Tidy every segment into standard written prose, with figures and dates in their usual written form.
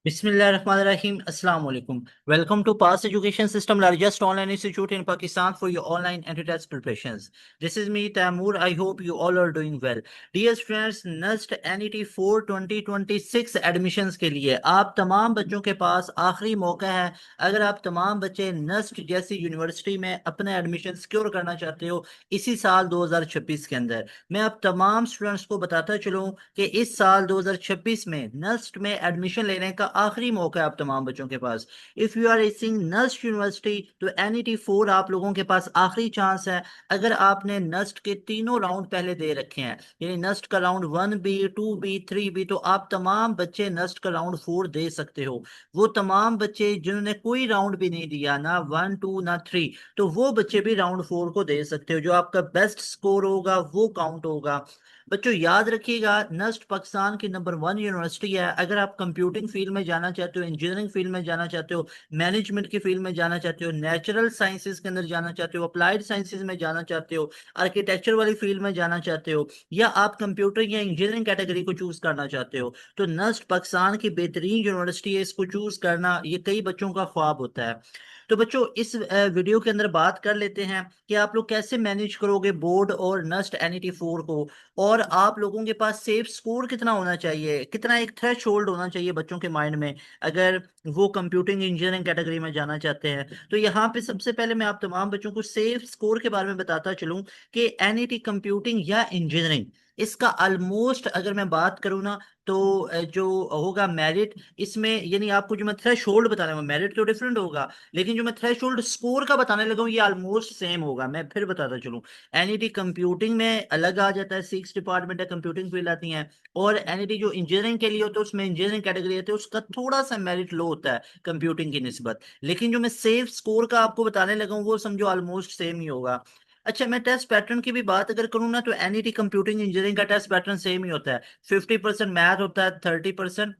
Bismillahirrahmanirrahim. Assalamu alaikum. Welcome to Past Education System, largest online institute in Pakistan for your online entry-test preparations. This is me, Taimur. I hope you all are doing well. Dear students, NUST NET 4 2026 admissions के लिए आप तमाम बच्चों के पास आखिरी मौका है। अगर आप तमाम बच्चे NUST जैसी यूनिवर्सिटी में अपने एडमिशन सिक्योर करना चाहते हो इसी साल 2026 के अंदर, मैं आप तमाम स्टूडेंट्स को बताता चलूं कि इस साल 2026 में NUST में एडमिशन लेने का आखिरी मौका है आप तमाम बच्चों के पास। If you are racing NUST university तो NET 4 आप लोगों के पास आखिरी चांस है। अगर आपने NUST के तीनों राउंड पहले दे रखे हैं, यानी NUST का राउंड 1B 2B 3B, तो आप तमाम बच्चे NUST का राउंड 4 दे सकते हो। वो तमाम बच्चे जिन्होंने कोई राउंड भी नहीं दिया, ना 1 2 ना 3, तो वो बच्चे भी राउंड 4 को दे सकते हो। जो आपका बेस्ट स्कोर होगा वो काउंट होगा। बच्चों याद रखिएगा, नस्ट पाकिस्तान की नंबर 1 यूनिवर्सिटी है। अगर आप कंप्यूटिंग फील्ड में जाना चाहते हो, इंजीनियरिंग फील्ड में जाना चाहते हो, मैनेजमेंट की फील्ड में जाना चाहते हो, नेचुरल साइंसेज के अंदर जाना चाहते हो, अप्लाइड साइंसेज में जाना चाहते हो, आर्किटेक्चर वाली फील्ड में जाना चाहते हो, या आप कंप्यूटर या इंजीनियरिंग कैटेगरी को चूज करना चाहते हो, तो नस्ट पाकिस्तान की बेहतरीन यूनिवर्सिटी है। इसको चूज करना ये कई बच्चों का ख्वाब होता है। तो बच्चों इस वीडियो के अंदर बात कर लेते हैं कि आप लोग कैसे मैनेज करोगे बोर्ड और नस्ट NET 4 को, और आप लोगों के पास सेफ स्कोर कितना होना चाहिए, कितना एक थ्रेश होल्ड होना चाहिए बच्चों के माइंड में अगर वो कंप्यूटिंग इंजीनियरिंग कैटेगरी में जाना चाहते हैं। तो यहाँ पे सबसे पहले मैं आप तमाम बच्चों को सेफ स्कोर के बारे में बताता चलूं कि NET कंप्यूटिंग या इंजीनियरिंग, इसका ऑलमोस्ट अगर मैं बात करूँ ना, तो जो होगा मेरिट इसमें, यानी आपको जो मैं थ्रेश होल्ड बताने लगा, मेरिट तो डिफरेंट होगा, लेकिन जो मैं थ्रेश होल्ड स्कोर का बताने लगा हूँ ये ऑलमोस्ट सेम होगा। मैं फिर बताता चलूँ, NET कंप्यूटिंग में अलग आ जाता है, 6 डिपार्टमेंट है, कंप्यूटिंग फील्ड आती है। और NET जो इंजीनियरिंग के लिए होता है उसमें इंजीनियरिंग कैटेगरी आती है, उसका थोड़ा सा मेरिट लो होता है कंप्यूटिंग की निस्बत। लेकिन जो मैं सेफ स्कोर का आपको बताने लगा हूँ वो समझो ऑलमोस्ट सेम ही होगा। अच्छा, मैं टेस्ट पैटर्न की भी बात अगर करूँ ना, तो NET कंप्यूटिंग इंजीनियरिंग का टेस्ट पैटर्न सेम ही होता है। 50% मैथ होता है, 30%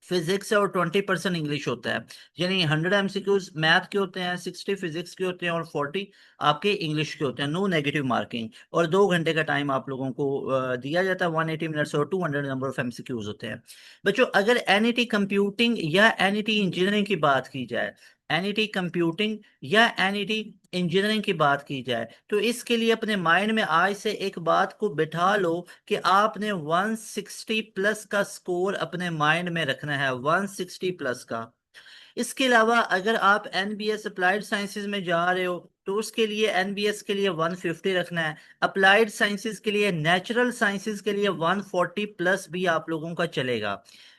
फिजिक्स है, और 20% इंग्लिश होता है। यानी 100 MCQs मैथ के होते हैं, 60 फिजिक्स के होते हैं, और 40 आपके इंग्लिश के होते हैं। No negative marking. और 2 घंटे का टाइम आप लोगों को दिया जाता है, 180 मिनट्स, और 200 नंबर ऑफ MCQs होते हैं। बच्चों अगर NET कंप्यूटिंग या NET इंजीनियरिंग की बात की जाए, NET कंप्यूटिंग या NET इंजीनियरिंग की बात की जाए, तो इसके लिए अपने माइंड में आज से एक बात को बिठा लो कि आपने 160 प्लस का स्कोर अपने माइंड में रखना है, 160 प्लस का। इसके अलावा अगर आप NBS अप्लाइड साइंसेज में जा रहे हो तो उसके लिए NBS के लिए 150 रखना है। अप्लाइड साइंसेज के लिए, नेचुरल साइंसेज के लिए 140 प्लस भी आप लोगों का चलेगा।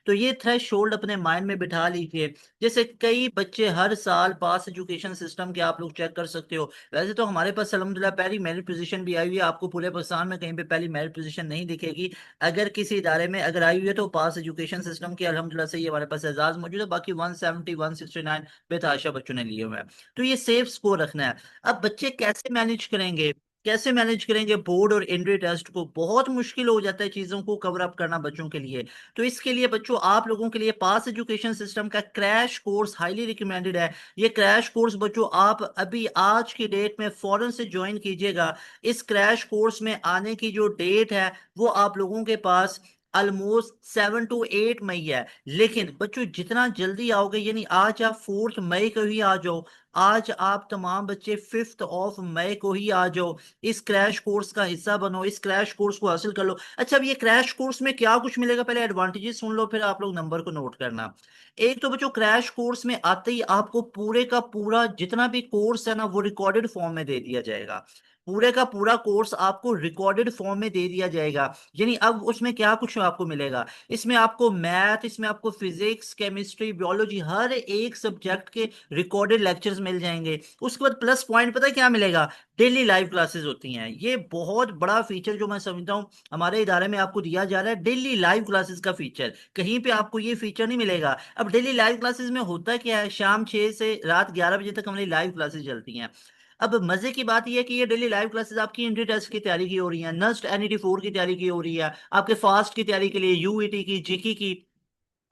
तो ये थ्रेश होल्ड अपने माइंड में बिठा लीजिए। जैसे कई बच्चे हर साल पास एजुकेशन सिस्टम के आप लोग चेक कर सकते हो, वैसे तो हमारे पास अल्हम्दुलिल्लाह पहली मेरिट पोजीशन भी आई हुई है। आपको पूरे पाकिस्तान में कहीं पे पहली मेरिट पोजीशन नहीं दिखेगी। अगर किसी इदारे में अगर आई हुई है तो पास एजुकेशन सिस्टम की अल्हम्दुलिल्लाह से ये हमारे पास एजाज मौजूद है। बाकी 170 169 बेतहाशा बच्चों ने लिए हुए हैं। तो ये सेफ स्कोर रखना है। अब बच्चे कैसे मैनेज करेंगे, कैसे मैनेज करेंगे बोर्ड और एंट्री टेस्ट को? बहुत मुश्किल हो जाता है चीजों को कवर अप करना बच्चों के लिए। तो इसके लिए बच्चों आप लोगों के लिए पास एजुकेशन सिस्टम का क्रैश कोर्स हाईली रिकमेंडेड है। ये क्रैश कोर्स बच्चों आप अभी आज की डेट में फौरन से ज्वाइन कीजिएगा। इस क्रैश कोर्स में आने की जो डेट है वो आप लोगों के पास ऑलमोस्ट 7 to 8 मई है। लेकिन बच्चों जितना जल्दी आओगे, यानी आज आप 4 मई को ही आ जाओ, आज आप तमाम बच्चे 5 मई को ही आ जाओ, इस क्रैश कोर्स का हिस्सा बनो, इस क्रैश कोर्स को हासिल कर लो। अच्छा, अब ये क्रैश कोर्स में क्या कुछ मिलेगा, पहले एडवांटेजेस सुन लो, फिर आप लोग नंबर को नोट करना। एक तो बच्चों क्रैश कोर्स में आते ही आपको पूरे का पूरा जितना भी कोर्स है ना वो रिकॉर्डेड फॉर्म में दे दिया जाएगा। पूरे का पूरा कोर्स आपको रिकॉर्डेड फॉर्म में दे दिया जाएगा। यानी अब उसमें क्या कुछ आपको मिलेगा, इसमें आपको मैथ, इसमें आपको फिजिक्स, केमिस्ट्री, बायोलॉजी, हर एक सब्जेक्ट के रिकॉर्डेड लेक्चर्स मिल जाएंगे। उसके बाद प्लस पॉइंट पता है क्या मिलेगा? डेली लाइव क्लासेस होती हैं। ये बहुत बड़ा फीचर जो मैं समझता हूँ हमारे इदारे में आपको दिया जा रहा है, डेली लाइव क्लासेस का फीचर। कहीं पे आपको ये फीचर नहीं मिलेगा। अब डेली लाइव क्लासेस में होता क्या है, शाम 6 से रात 11 बजे तक हमारी लाइव क्लासेस चलती हैं। अब मजे की बात यह है कि ये डेली लाइव क्लासेस आपकी एंट्री टेस्ट की तैयारी की हो रही है, नस्ट NET 4 की तैयारी की हो रही है, आपके फास्ट की तैयारी के लिए, यूईटी की, जीकी की,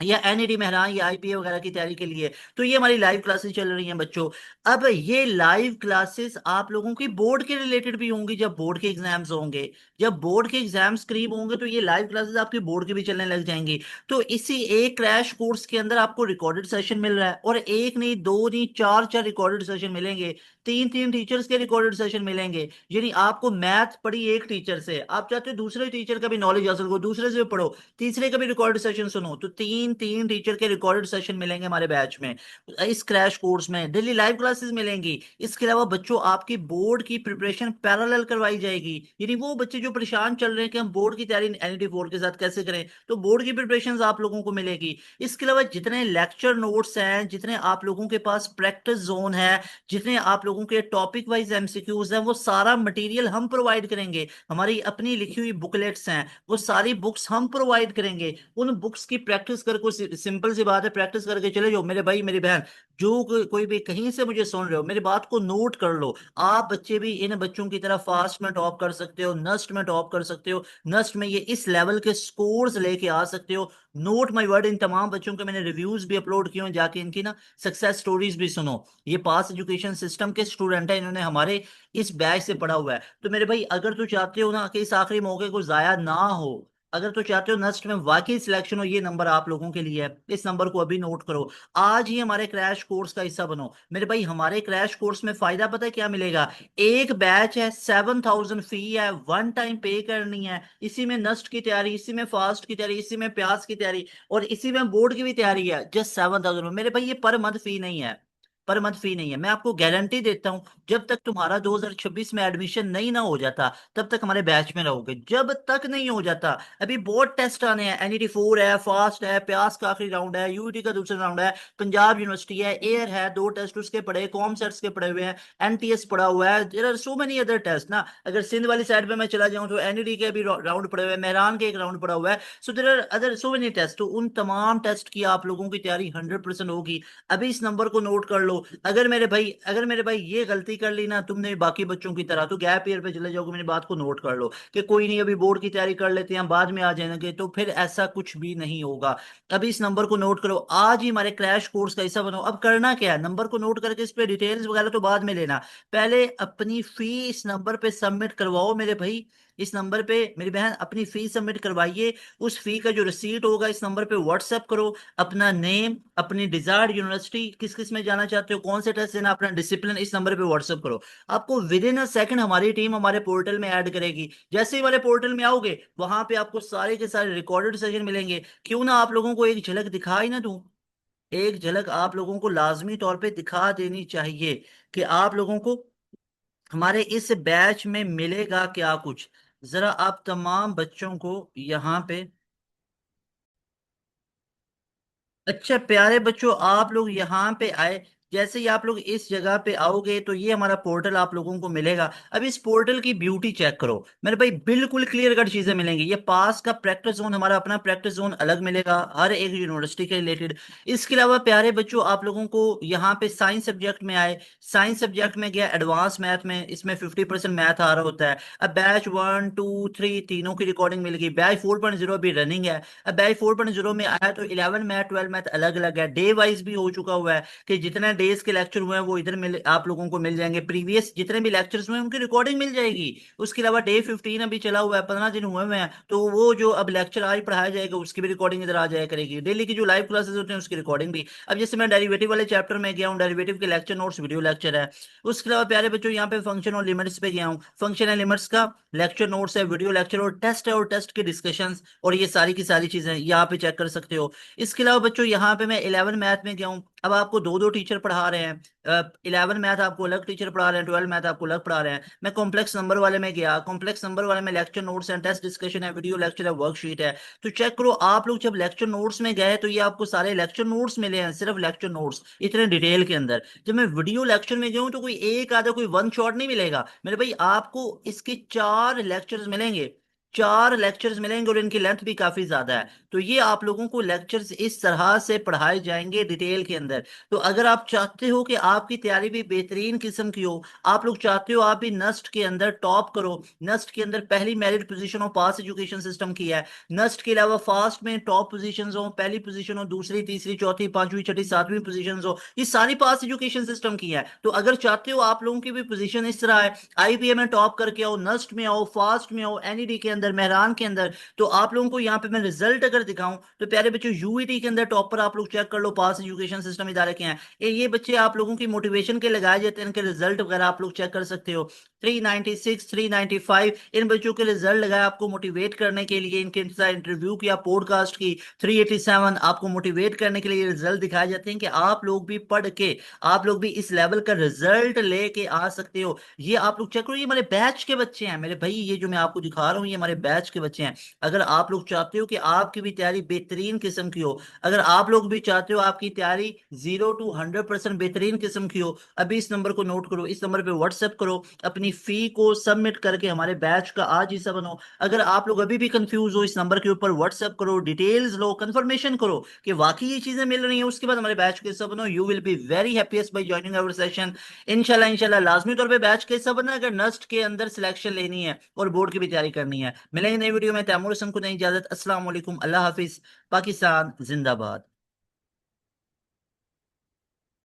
या एनईडी मेहरान या आईपीए वगैरह की तैयारी के लिए। तो ये हमारी लाइव क्लासेस चल रही हैं बच्चों। अब ये लाइव क्लासेस आप लोगों की बोर्ड के रिलेटेड भी होंगी, जब बोर्ड के एग्जाम्स होंगे। जब बोर्ड के एग्जाम्स करीब होंगे तो ये लाइव क्लासेस आपकी बोर्ड की भी चलने लग जाएंगी। तो इसी एक क्रैश कोर्स के अंदर आपको रिकॉर्डेड सेशन मिल रहा है, और एक नहीं, दो नहीं, चार चार रिकॉर्डेड सेशन मिलेंगे। तीन तीन टीचर्स के रिकॉर्डेड सेशन मिलेंगे। यानी आपको मैथ पढ़ी एक टीचर से, आप चाहते हो दूसरे टीचर का भी नॉलेज हासिल करो, दूसरे से भी पढ़ो, तीसरे का भी रिकॉर्डेड सेशन सुनो, तो तीन तीन टीचर के रिकॉर्डेड सेशन मिलेंगे हमारे बैच में। इस क्रैश कोर्स में डेली लाइव क्लासेस मिलेंगी। इसके अलावा बच्चों आपकी बोर्ड की प्रिपरेशन पैरेलल करवाई जाएगी। यानी वो बच्चे जो परेशान चल रहे हैं कि हम बोर्ड की तैयारी एनईटी बोर्ड के साथ कैसे करें, तो बोर्ड की प्रिपरेशन आप लोगों को मिलेगी। इसके अलावा जितने लेक्चर नोट्स हैं, जितने आप लोगों के पास प्रैक्टिस जोन है, जितने आप लोगों के टॉपिक वाइज एमसीक्यूज हैं, वो सारा मटेरियल हम प्रोवाइड करेंगे। हमारी अपनी लिखी हुई बुकलेट्स हैं, वो सारी बुक्स हम प्रोवाइड करेंगे। उन बुक्स की प्रैक्टिस करके, सिंपल सी बात है, प्रैक्टिस करके चले जाओ मेरे भाई मेरी बहन। जो कोई भी कहीं से मुझे सुन रहे हो, मेरी बात को नोट कर लो। आप बच्चे भी इन बच्चों की तरह फास्ट में टॉप कर सकते हो, नस्ट में टॉप कर सकते हो, नस्ट में ये इस लेवल के स्कोर्स लेके आ सकते हो। नोट माय वर्ड, इन तमाम बच्चों के मैंने रिव्यूज भी अपलोड किए हैं, जाके इनकी ना सक्सेस स्टोरीज भी सुनो। ये पास एजुकेशन सिस्टम के स्टूडेंट है, इन्होंने हमारे इस बैच से पढ़ा हुआ है। तो मेरे भाई अगर तू चाहते हो ना कि इस आखिरी मौके को जाया ना हो, अगर तो चाहते हो नस्ट में वाकई सिलेक्शन हो, ये नंबर आप लोगों के लिए है। इस नंबर को अभी नोट करो, आज ही हमारे क्रैश कोर्स का हिस्सा बनो। मेरे भाई हमारे क्रैश कोर्स में फायदा पता है क्या मिलेगा? एक बैच है, 7,000 फी है, वन टाइम पे करनी है। इसी में नस्ट की तैयारी, इसी में फास्ट की तैयारी, इसी में प्यास की तैयारी, और इसी में बोर्ड की भी तैयारी है, जस्ट 7,000 में। मेरे भाई ये पर मंथ फी नहीं है, पर मंथ फी नहीं है। मैं आपको गारंटी देता हूं, जब तक तुम्हारा 2026 में एडमिशन नहीं ना हो जाता, तब तक हमारे बैच में रहोगे। जब तक नहीं हो जाता, अभी बोर्ड टेस्ट आने हैं, एनईटी 4 है, फास्ट है, प्यास का आखिरी राउंड है, यूईटी का दूसरा राउंड है, पंजाब यूनिवर्सिटी है, एयर है, दो टेस्ट उसके पढ़े, कॉम सेट्स के पढ़े हुए हैं, एनटीएस पढ़ा हुआ है, there are so many other test ना। अगर सिंध वाली साइड पे मैं चला जाऊं तो एनईटी के भी राउंड पड़े हुए हैं, मेहरान के एक राउंड पड़ा हुआ है। So there are other so many test. तो उन तमाम टेस्ट की आप लोगों की तैयारी 100% होगी। अभी इस नंबर को नोट कर लो। अगर मेरे भाई ये गलती कर ली ना तुमने बाकी बच्चों की तरह, तो गैप ईयर पे चले जाओगे। मेरी बात को नोट कर लो कि कोई नहीं, अभी बोर्ड की तैयारी कर लेते हैं, बाद में आ जाएंगे, तो फिर ऐसा कुछ भी नहीं होगा। अभी इस नंबर को नोट करो, आज ही हमारे क्रैश कोर्स का हिस्सा बनो। अब करना क्या है, नंबर को नोट करके इस पे डिटेल्स वगैरह तो बाद में लेना, पहले अपनी फी इस नंबर पे सबमिट करवाओ मेरे भाई। इस नंबर पे मेरी बहन अपनी फी सबमिट करवाइए। उस फी का जो रिसीट होगा इस नंबर पे व्हाट्सएप करो। अपना नेम, अपनी डिजायर्ड यूनिवर्सिटी, किस किस में जाना चाहते हो, कौन से टेस्ट देना, अपना डिसिप्लिन इस नंबर पे व्हाट्सएप करो। आपको विद इन अ सेकंड हमारी टीम हमारे पोर्टल में ऐड करेगी। जैसे ही हमारे पोर्टल में आओगे, वहां पे आपको सारे के सारे रिकॉर्डेड सेशन मिलेंगे। क्यों ना आप लोगों को एक झलक दिखा ही ना दूं, एक झलक आप लोगों को लाजमी तौर पे दिखा देनी चाहिए कि आप लोगों को हमारे इस बैच में मिलेगा क्या कुछ। जरा आप तमाम बच्चों को यहाँ पे, अच्छा प्यारे बच्चों, आप लोग यहाँ पे आए। जैसे ही आप लोग इस जगह पे आओगे तो ये हमारा पोर्टल आप लोगों को मिलेगा। अब इस पोर्टल की ब्यूटी चेक करो मेरे भाई, बिल्कुल क्लियर कट चीजें मिलेंगी। ये पास का प्रैक्टिस जोन, हमारा अपना प्रैक्टिस जोन अलग मिलेगा हर एक यूनिवर्सिटी के रिलेटेड। इसके अलावा प्यारे बच्चों, आप लोगों को यहाँ पे साइंस सब्जेक्ट में आए, साइंस सब्जेक्ट में गया एडवांस मैथ में, इसमें 50% मैथ आ रहा होता है। अब बैच 1 2 3 तीनों की रिकॉर्डिंग मिल गई। बैच 4.0 अभी रनिंग है। अब बैच 4.0 में आया तो 11 मैथ 12 मैथ अलग अलग है, डे वाइज भी हो चुका हुआ है कि जितने डेज के लेक्चर हुए हैं वो इधर मिल आप लोगों को मिल जाएंगे। प्रीवियस जितने भी लेक्चर्स हुए हैं उनकी रिकॉर्डिंग मिल जाएगी। उसके अलावा डे 15 अभी चला हुआ है, 15 दिन हुए हुए हैं, तो वो जो अब लेक्चर आज पढ़ाया जाएगा उसकी भी रिकॉर्डिंग इधर आ जाया करेगी। डेली की जो लाइव क्लासेस होते हैं उसकी रिकॉर्डिंग भी। अब जैसे मैं डेरिवेटिव वाले चैप्टर में गया हूँ, डेरिवेटिव के लेक्चर नोट्स वीडियो लेक्चर है। उसके अलावा प्यारे बच्चों यहाँ पे फंक्शन और लिमिट्स पे गया हूँ, फंक्शन एंड लिमिट्स का लेक्चर नोट्स है, वीडियो लेक्चर और टेस्ट है, और टेस्ट के डिस्कशंस, और ये सारी की सारी चीजें यहाँ पे चेक कर सकते हो। इसके अलावा बच्चों यहाँ पे मैं 11 मैथ में गया हूँ। अब आपको दो दो टीचर पढ़ा रहे हैं, 11 मैथ आपको अलग टीचर पढ़ा रहे हैं, 12 मैथ आपको अलग पढ़ा रहे हैं। मैं कॉम्प्लेक्स नंबर वाले में गया, कॉम्प्लेक्स नंबर वाले में लेक्चर नोट्स हैं, टेस्ट डिस्कशन है, वीडियो लेक्चर है, वर्कशीट है। तो चेक करो, आप लोग जब लेक्चर नोट्स में गए तो ये आपको सारे लेक्चर नोट्स मिले हैं, सिर्फ लेक्चर नोट्स इतने डिटेल के अंदर। जब मैं वीडियो लेक्चर में गया हूं तो कोई एक आधा कोई वन शॉट नहीं मिलेगा मेरे भाई, आपको इसके 4 लेक्चर्स मिलेंगे। 4 लेक्चर्स मिलेंगे और इनकी लेंथ भी काफी ज्यादा है। तो ये आप लोगों को लेक्चर्स इस तरह से पढ़ाए जाएंगे डिटेल के अंदर। तो अगर आप चाहते हो कि आपकी तैयारी भी बेहतरीन किस्म की हो, आप लोग चाहते हो आप भी नस्ट के अंदर टॉप करो, नस्ट के अंदर पहली मेरिट पोजीशन हो पास एजुकेशन सिस्टम की है, नस्ट के अलावा फास्ट में टॉप पोजीशंस हो, पहली पोजीशन हो, दूसरी तीसरी चौथी पांचवी छठी सातवीं पोजीशंस हो, ये सारी पास एजुकेशन सिस्टम की है। तो अगर चाहते हो आप लोगों की भी पोजीशन इस तरह है, आईबीए में टॉप करके आओ, नस्ट में आओ, फास्ट में आओ, एनईडी के अंदर, मेहरान के अंदर, तो आप लोगों को यहाँ पे मैं रिजल्ट अगर दिखाऊं तो प्यारे बच्चों यूईटी के अंदर टॉपर आप लोग चेक कर लो, पास एजुकेशन सिस्टम इदारे के हैं ये बच्चे आप लोगों की मोटिवेशन के लगाए जाते हैं, इनके रिजल्ट वगैरह आप लोग चेक कर सकते हो। 396 395 इन बच्चों के रिजल्ट लगाए आपको मोटिवेट करने के लिए, इनके साथ इंटरव्यू किया पॉडकास्ट की। 387 आपको मोटिवेट करने के लिए रिजल्ट दिखाए जाते हैं कि आप लोग भी पढ़ के आप लोग भी इस लेवल का रिजल्ट लेके आ सकते हो। ये आप लोग चेक करो, ये हमारे बैच के बच्चे हैं मेरे भाई, ये जो मैं आपको दिखा रहा हूँ ये हमारे बैच के बच्चे हैं। अगर आप लोग चाहते हो कि आपकी भी तैयारी बेहतरीन किस्म की हो, अगर आप लोग भी चाहते हो आपकी तैयारी 0 to 100% बेहतरीन किस्म की हो, अभी इस नंबर को नोट करो, इस नंबर पे व्हाट्सएप करो, अपनी फी को सबमिट करके हमारे बैच का आज हिस्सा बनो। अगर आप लोग अभी भी कंफ्यूज हो, इस नंबर के ऊपर व्हाट्सएप करो, डिटेल्स लो, कंफर्मेशन करो कि वाकई ये चीजें मिल रही हैं, उसके बाद हमारे बैच के हिस्सा बनो। You will be very happiest by joining our session. इंशाल्लाह इंशाल्लाह लाजमी तौर पे बैच के हिस्सा बनना अगर नस्ट के अंदर सिलेक्शन लेनी है और बोर्ड की भी तैयारी करनी है। मिलेंगे नई वीडियो में, तैमूर हसन को नई इजाजत। अस्सलाम वालेकुम, अल्लाह हाफिज, पाकिस्तान जिंदाबाद।